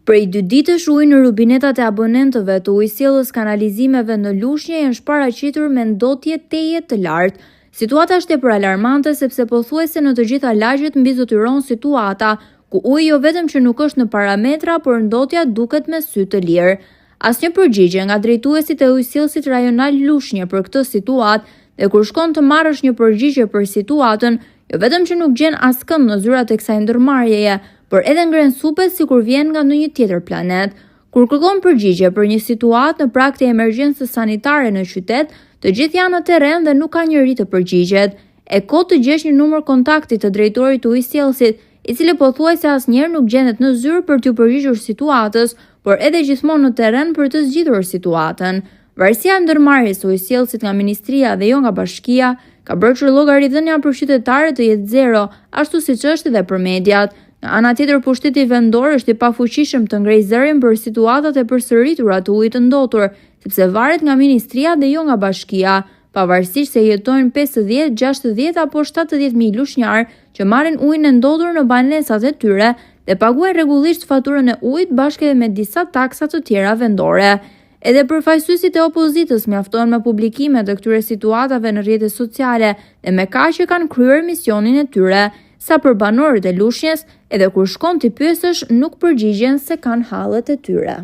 Prej 2 ditësh uji në rubinetat e abonentëve të ujësjelljes kanalizimeve në Lushnjë janë shparaqitur me ndotje teje të lartë. Situata është tepër alarmante sepse pothuajse në të gjitha lagjet mbizotyron situata ku uji jo vetëm që nuk është në parametra, por ndotja duket me sy të lirë. Asnjë përgjigje nga drejtuesit e ujësjellësit rajonal Lushnjë për këtë situatë, dhe kur shkon të marrësh një përgjigje për situatën, jo vetëm që nuk gjen askënd në zyrat e kësaj ndërmarrjeje, por edhe ngren supet sikur vjen nga ndonjë tjetër planet. Kur kërkon përgjigje për një situatë në prag të emergjencës sanitare në qytet, të gjithë janë në terren dhe nuk ka njëri të përgjigjet. E kot të gjesh një numër kontakti të drejtorit të ujësjellësit, i cili pothuajse asnjëherë nuk gjendet në zyrë për t'ju përgjigjur situatës, por edhe gjithmonë në terren për të zgjidhur situatën. Varësia e ndërmarrjes së ujësjellësit nga ministria dhe jo nga bashkia ka bërë që llogaridhënia për qytetarët të jetë zero, ashtu siç është edhe për mediat. Nga ana tjetër, pushteti vendor është i pafuqishëm të ngrejë zërin për situatat e përsëritura të ujit të ndotur, sepse varet nga ministria dhe jo nga bashkia, pavarësisht se jetojnë 50, 60 apo 70.000 lushnjarë që marrin ujin e ndotur në banesat e tyre dhe paguajnë rregullisht faturën e ujit bashkë edhe me disa taksa të tjera vendore. Edhe përfaqësuesit e opozitës mjaftohen me publikimet e këtyre situatave në rrjetet sociale dhe me kaq që kanë kryer misionin e tyre. Sa për banorët e Lushnjës, edhe kur shkon t'i pyesësh nuk përgjigjen se kanë hallet e tyre.